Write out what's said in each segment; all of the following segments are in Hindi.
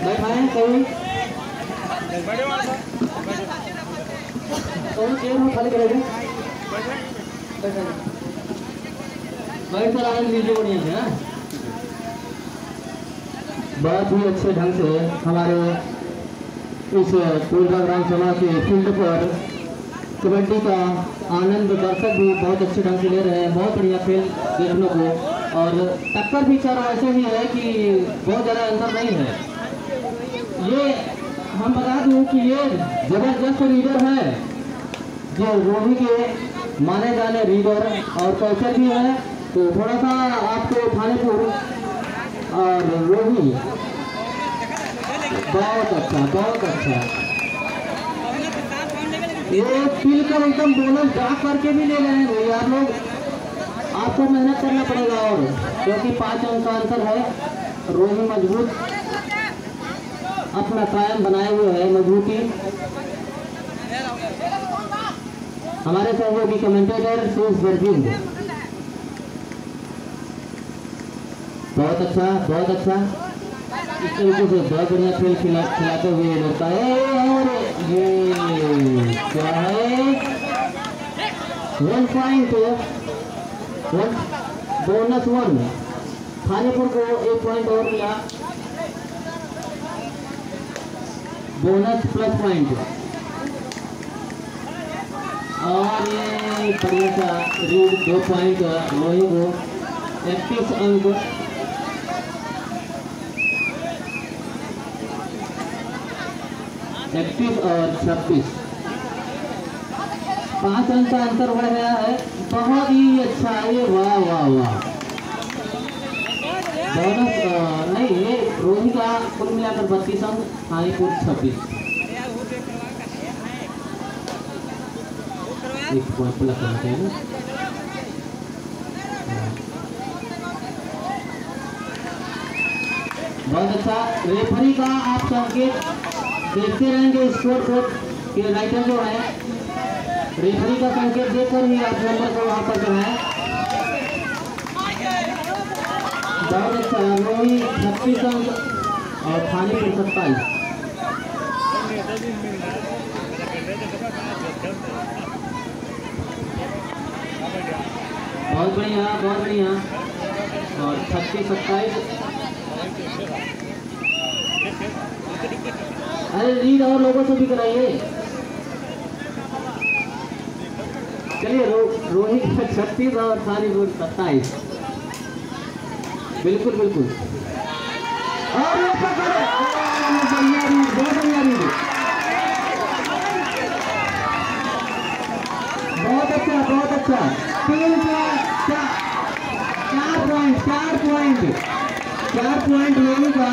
बैठाएं कहीं चेयर में खाली करेंगे बैठ कर आनंद लीजिए बढ़िया से। हाँ, बहुत ही अच्छे ढंग से हमारे इस कोलका ग्राम सभा के फील्ड पर कबड्डी का आनंद दर्शक भी बहुत अच्छे ढंग से ले रहे हैं। बहुत बढ़िया खेल देखने को, और टक्कर भी चारों ऐसे ही है कि बहुत ज़्यादा अंतर नहीं है। ये हम बता दूं कि ये जबरदस्त रीडर है, जो रोही के माने जाने रीडर और कोचर भी है। तो थोड़ा सा आपको थानेपुर और रोही बहुत अच्छा, बहुत अच्छा। ये पील कर एकदम बोनस ड्राप करके भी ले रहे हैं भैया आप लोग। आपको मेहनत करना पड़ेगा, और क्योंकि 5 अंक का अंतर है। रोही मजबूत अपना कायम बनाए हुए है, मजबूती। हमारे सहयोगी कमेंटेटर सुरेश वर्गीन, बहुत अच्छा, बहुत अच्छा। इस तरीके से बहुत बढ़िया खेल खिलाते हुए लगता है। और ये क्या है, 1 पॉइंट, बोनस 1। थानेपुर को 1 पॉइंट और मिला, बोनस प्लस पॉइंट। और ये बढ़िया सा रीड 2 पॉइंट रोही को, 31 अंक। और 26, 5 अंक का अंतर बढ़ गया है। बहुत ही अच्छा है, वाह वाह वाह। बोनस नहीं, ये रोही का कुल मिलाकर 32 अंक, थानेपुर 26। 1 पॉइंट प्लस होना चाहिए ना। बहुत अच्छा। रेफरी का आप संकेत देखते रहेंगे, स्कोर बोर्ड के राइटर जो है, रेफरी का संकेत देकर ही आप नंबर को वहाँ पर जो है। बहुत अच्छा, रोही 36 अंक और थानेपुर 27। बहुत बढ़िया, बहुत बढ़िया। और 36-27। अरे रीड और लोगों से भी कराइए। चलिए, रोही 36 और थानेपुर 27। बिल्कुल बिल्कुल। और बढ़िया रीड, बहुत बढ़िया रीड, बहुत अच्छा, बहुत अच्छा। 3 पॉइंट, 4 पॉइंट रोही का।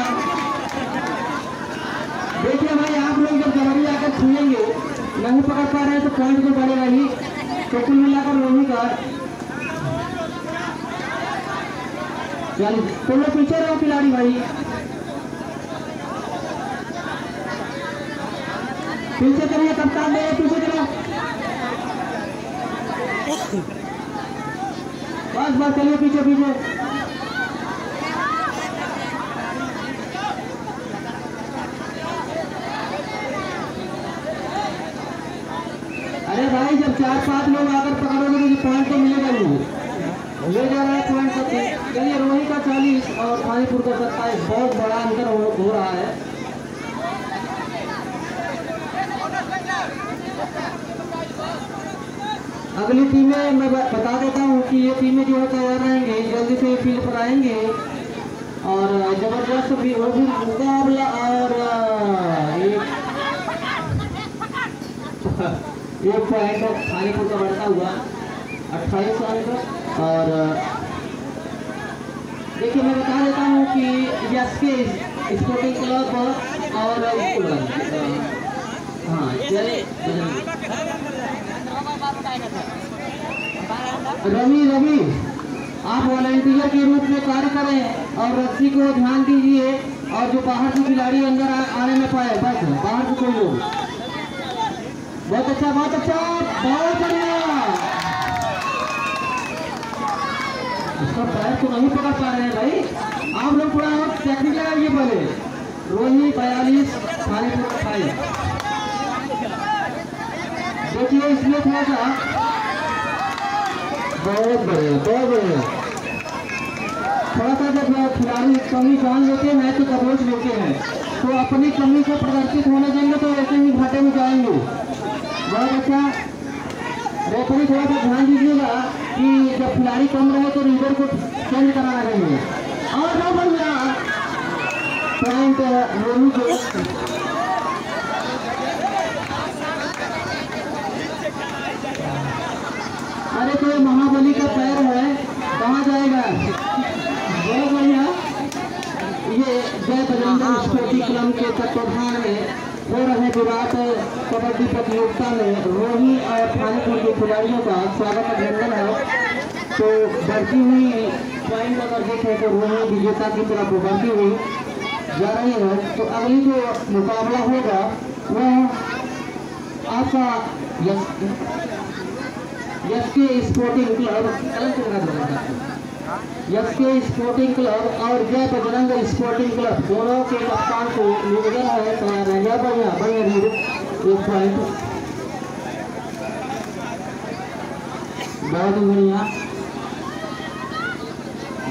देखिए भाई, आप लोग जब कबड्डी आकर छुएंगे, नहीं पकड़ पा रहे हैं तो पॉइंट तो बढ़ेगा ही। तो कुल मिलाकर रोही का 40। तो लोग पीछे रहो खिलाड़ी भाई, पीछे करिए, कप्तान ने पीछे करो। बस बस, चलिए पीछे पीछे। अरे भाई, जब 4-5 लोग आकर पकड़ोगे तो पॉइंट तो मिलेगा ही। ले जा रहा है पॉइंट सब। चलिए, रोही का 40 और थानेपुर का 27। बहुत बड़ा अंतर हो रहा है। अगली टीमें मैं बता देता हूँ कि ये टीमें जो है तैयार रहेंगे, जल्दी से फील्ड पर आएंगे। और जबरदस्त भी वो भी मुकाबला। और एक पॉइंट थानेपुर का बढ़ता हुआ 28 अंक। और देखिए, मैं बता देता हूँ कि एसके स्पोर्टिंग क्लब और हाँ रवि, आप वॉलंटियर के रूप में कार्य करें और रस्सी को ध्यान दीजिए, और जो बाहर से खिलाड़ी अंदर आने में पाए, बस बाहर से कोई लोग। बहुत अच्छा, बहुत अच्छा, बहुत बढ़िया। इसका पैर तो नहीं पकड़ पा रहे हैं भाई। आप लोग थोड़ा और टेक्निक लगाइए पहले। रोही 42, थानीपुर 28। देखिए इसमें थोड़ा सा बहुत बढ़िया थोड़ा सा जब खिलाड़ी कमी जान लेते हैं तो कबूच लेते हैं, तो अपनी कमी को प्रदर्शित होने देंगे तो ऐसे ही घाटे में जाएंगे। बहुत अच्छा। रेफरी थोड़ा सा ध्यान दीजिएगा कि जब खिलाड़ी कम रहे तो लीडर को चेंज कराना चाहिए। और बहुत बढ़िया पॉइंट रोही को। अरे तो महाबली का पैर है, कहाँ जाएगा? बहुत बढ़िया। ये जय बजरंग स्पोर्टिंग क्लब के तत्वाधान में हो रहे विराट कबड्डी प्रतियोगिता में रोही और थानीपुर के खिलाड़ियों का स्वागत अभिनंदन है। तो बढ़ती हुई पॉइंट अगर देखें तो रोही विजेता की तरफ बढ़ती हुई जा रही है। तो अगली जो मुकाबला होगा वह आपका एसके स्पोर्टिंग क्लब और जय बजरंग स्पोर्टिंग क्लब दोनों के कप्तान को निवेदन है तैयार रहेगा। बढ़िया एक पॉइंट बहुत बढ़िया,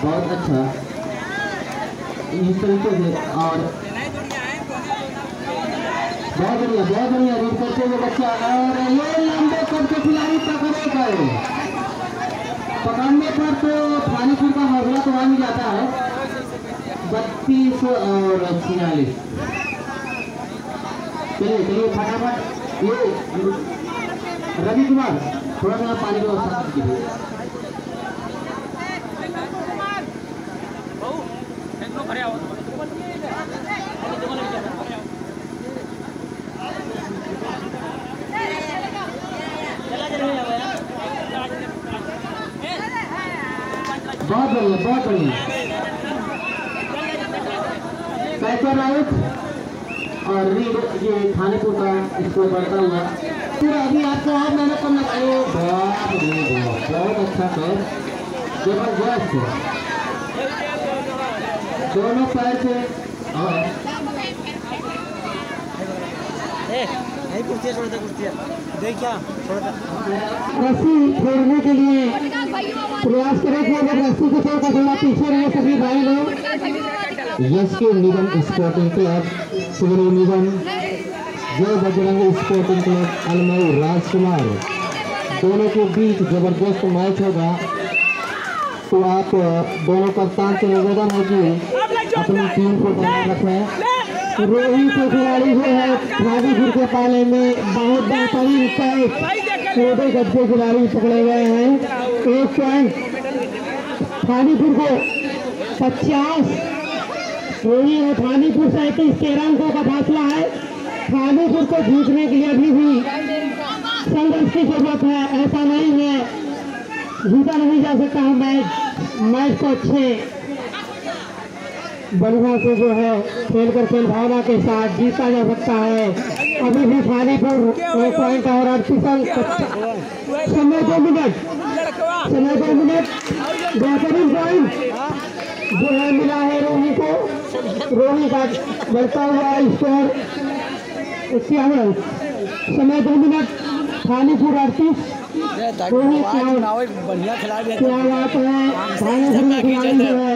बहुत अच्छा इस तरीके से। और बहुत बढ़िया रीड करते हुए बच्चा। और ये लंबे कद के खिलाड़ी पकड़ने पर तो थानीपुर का हौसला तो आ जाता है। 32 और 46। चलिए फटाफट। ये रवि कुमार थोड़ा सा पानी की व्यवस्था कीजिए। बहुत बढ़िया कैचर आउट और रीड। ये थानीपुर का स्कोर बढ़ता हुआ पूरा। अभी आपको और मेहनत करना चाहिए। बहुत अच्छा पैर, जबरदस्त दोनों पैर से। रस्सी छोड़ने के लिए प्रयास करें कि अगर रस्सी को छोड़कर थोड़ा पीछे रहे सभी भाई लोग। एसके निगम स्पोर्टिंग क्लब सिवनी निगम, जय बजरंग स्पोर्टिंग क्लब अलमऊ राजकुमार, दोनों के बीच जबरदस्त मैच होगा। तो आप दोनों कप्तान से निवेदन है कि अपनी टीम को बनाए रखें। रोही के खिलाड़ी जो है थानीपुर के पाले में बहुत बेहतरीन पैक छोटे कद के खिलाड़ी पकड़े गए हैं। 1 पॉइंट थानीपुर को 50, रोही और थानीपुर 37 13 अंकों का फासला है। थानीपुर को जीतने के लिए अभी भी संघर्ष की जरूरत है। ऐसा नहीं है जीता नहीं जा सकता है। मैच को अच्छे बढ़िया से जो है खेल भावना के साथ जीता जा सकता है। अभी भी थानीपुर 1 पॉइंट और 38 अंक। समय 2 मिनट बेहतरीन पॉइंट जो है मिला है रोही को। रोही का बढ़ता हुआ स्कोर 51। समय 2 मिनट। थानीपुर 38। रोही क्या बात है। थानीपुर खिलाड़ी जो है